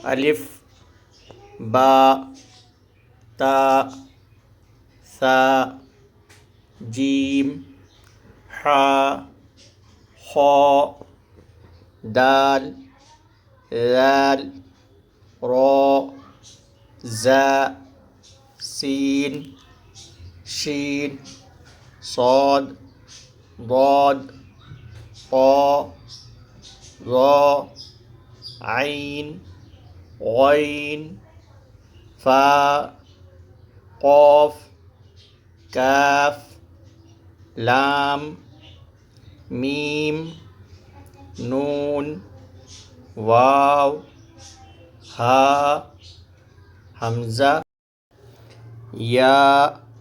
അലിഫ് ബാ താ സാ ജീം ഹാ ഹോ ദാൽ ദാൽ റോ സ സീൻ ഷീൻ صاد ضاد طاء ظاء عين غين فاء قاف كاف لام ميم نون واو ها همزة يا